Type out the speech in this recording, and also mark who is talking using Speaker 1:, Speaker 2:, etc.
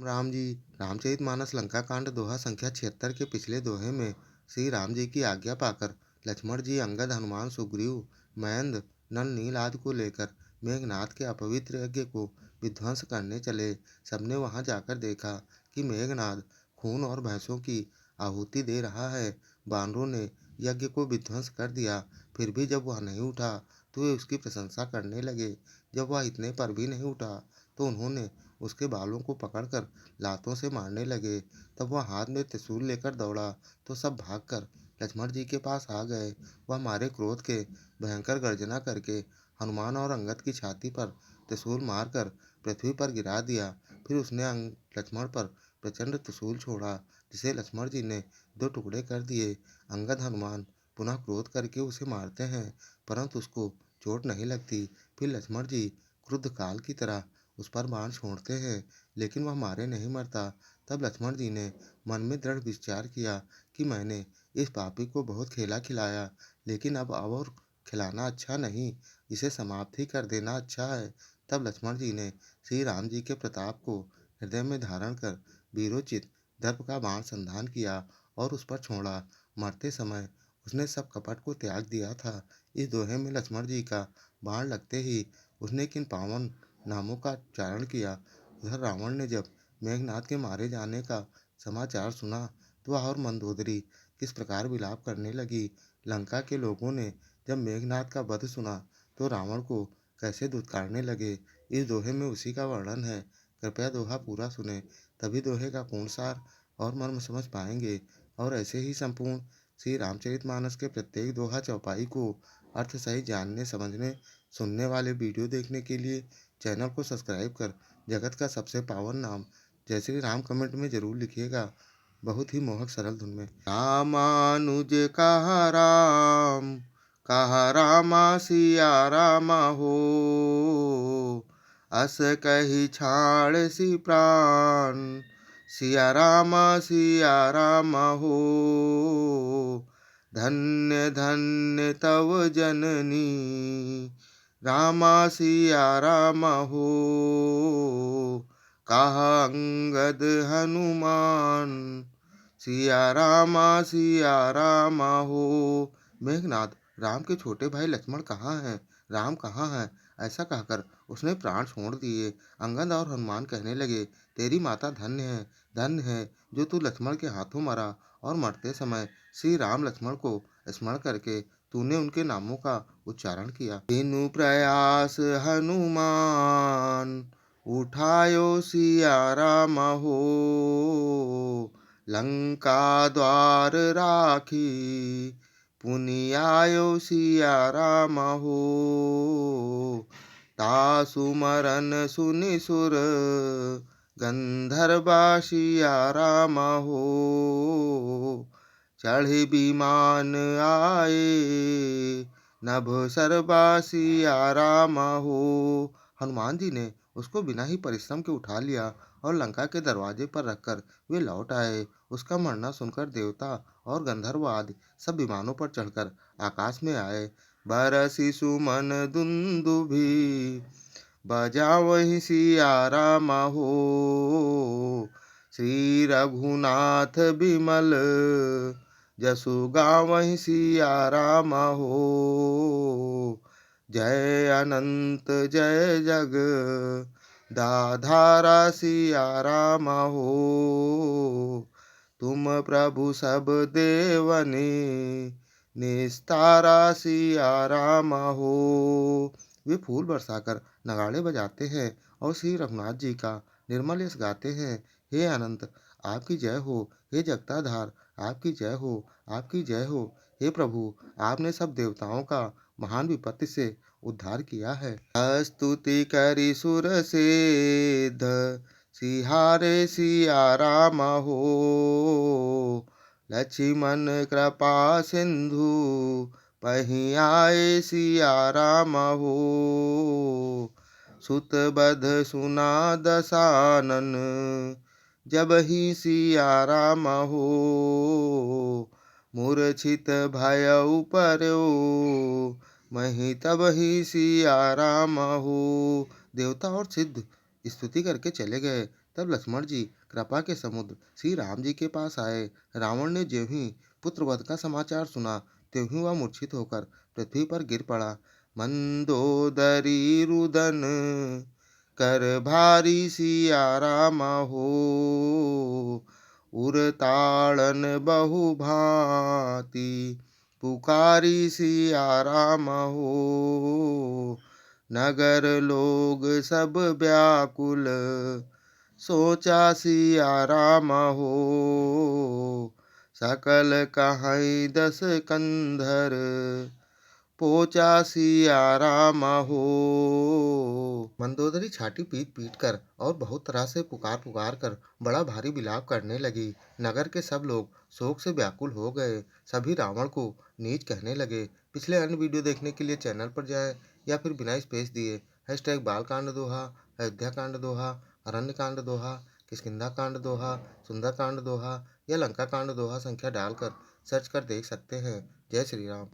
Speaker 1: राम जी। रामचरितमानस लंका कांड दोहा संख्या 76 के पिछले दोहे में श्री राम जी की आज्ञा पाकर लक्ष्मण जी अंगद हनुमान सुग्रीव मयंद नल नील आदि को लेकर मेघनाथ के अपवित्र यज्ञ को विध्वंस करने चले। सबने वहां जाकर देखा कि मेघनाथ खून और भैंसों की आहुति दे रहा है। बानरों ने यज्ञ को विध्वंस कर दिया, फिर भी जब वह नहीं उठा तो वे उसकी प्रशंसा करने लगे। जब वह इतने पर भी नहीं उठा तो उन्होंने उसके बालों को पकड़कर लातों से मारने लगे। तब वह हाथ में त्रिशूल लेकर दौड़ा तो सब भागकर लक्ष्मण जी के पास आ गए। वह मारे क्रोध के भयंकर गर्जना करके हनुमान और अंगद की छाती पर त्रिशूल मारकर पृथ्वी पर गिरा दिया। फिर उसने लक्ष्मण पर प्रचंड त्रिशूल छोड़ा, जिसे लक्ष्मण जी ने दो टुकड़े कर दिए। अंगद हनुमान पुनः क्रोध करके उसे मारते हैं, परंतु उसको चोट नहीं लगती। फिर लक्ष्मण जी क्रुद्ध काल की तरह उस पर बाण छोड़ते हैं, लेकिन वह मारे नहीं मरता। तब लक्ष्मण जी ने मन में दृढ़ विचार किया कि मैंने इस पापी को बहुत खेला खिलाया, लेकिन अब और खिलाना अच्छा नहीं, इसे समाप्त ही कर देना अच्छा है। तब लक्ष्मण जी ने श्री राम जी के प्रताप को हृदय में धारण कर वीरोचित दर्प का बाण संधान किया और उस पर छोड़ा। मरते समय उसने सब कपट को त्याग दिया था। इस दोहे में लक्ष्मण जी का बाण लगते ही उसने किन पावन नामों का उच्चारण किया। उधर रावण ने जब मेघनाथ के मारे जाने का समाचार सुना तो वह और मंदोदरी किस प्रकार विलाप करने लगी। लंका के लोगों ने जब मेघनाथ का वध सुना तो रावण को कैसे दुत्कारने लगे। इस दोहे में उसी का वर्णन है। कृपया दोहा पूरा सुने, तभी दोहे का पूर्ण सार और मर्म समझ पाएंगे। और ऐसे ही संपूर्ण श्री रामचरितमानस के प्रत्येक दोहा चौपाई को अर्थ सहित जानने समझने सुनने वाले वीडियो देखने के लिए चैनल को सब्सक्राइब कर जगत का सबसे पावन नाम जय श्री राम कमेंट में जरूर लिखिएगा, बहुत ही मोहक सरल धुन में। रामानुज कहा रामा सिया रामा हो, अस कही छाड़ सी प्राण, सिया रामा हो। धन्य धन्य तव जननी, रामा सिया रामा हो। कहा अंगद हनुमान, सिया रामा हो। मेघनाथ, राम के छोटे भाई लक्ष्मण कहाँ हैं? राम कहाँ हैं? ऐसा कहकर उसने प्राण छोड़ दिए। अंगद और हनुमान कहने लगे, तेरी माता धन्य है जो तू लक्ष्मण के हाथों मरा, और मरते समय श्री राम लक्ष्मण को स्मरण करके तूने उनके नामों का उच्चारण किया। तीनों प्रयास हनुमान, उठायो सिया राम हो। लंका द्वार राखी, पुनि आयो सिया राम हो। तासु मरन सुनि सुर, गंधर्वा सिया राम हो। चढ़े विमान आए, नभ सरबा सिया राम हो। हनुमान जी ने उसको बिना ही परिश्रम के उठा लिया और लंका के दरवाजे पर रखकर वे लौट आए। उसका मरना सुनकर देवता और गंधर्व आदि सब विमानों पर चढ़कर आकाश में आए। बरसी सुमन दुंदुभि, बजावहि सिया राम हो। श्री रघुनाथ बिमल, जसु गावहि सिया राम हो। जय अनंत जय जग दाधारा सिया राम हो। तुम प्रभु सब देवनी, निस्तारा सिया राम हो। वे फूल बरसाकर नगाड़े बजाते हैं और श्री रघुनाथ जी का निर्मल यश गाते हैं। हे अनंत, आपकी जय हो। हे जगताधार, आपकी जय हो, आपकी जय हो। हे प्रभु, आपने सब देवताओं का महान विपत्ति से उद्धार किया है। स्तुति करी सुर सेध, सिहारे सिया राम हो। लक्ष्मण कृपा सिंधु, पही आए सिया राम हो। सुत बध सुना दसानन, जब ही सिया राम हो। मूर्छित भयउ परयो, मही तब ही सिया राम हो। देवता और सिद्ध स्तुति करके चले गए। तब लक्ष्मण जी कृपा के समुद्र श्री राम जी के पास आए। रावण ने ज्यों ही पुत्रवध का समाचार सुना, त्यों ही वह मूर्छित होकर पृथ्वी पर गिर पड़ा। मंदोदरी रुदन कर भारी सिया रामा हो, उरताड़न बहु भांति पुकारी सिया रामा हो। नगर लोग सब व्याकुल सोचा सिया राम हो, सकल कहाई दस कंधर पोचा सिया राम हो। मंदोदरी छाती पीट पीट कर और बहुत तरह से पुकार पुकार कर बड़ा भारी विलाप करने लगी। नगर के सब लोग शोक से व्याकुल हो गए। सभी रावण को नीच कहने लगे। पिछले अन्य वीडियो देखने के लिए चैनल पर जाएं या फिर बिना स्पेस दिए हैशटैग बाल कांड दोहा, अयोध्या कांड दोहा, अरण्य कांड दोहा, किष्किंधा कांड दोहा, सुंदर कांड दोहा या लंका कांड दोहा संख्या डालकर सर्च कर देख सकते हैं। जय श्री राम।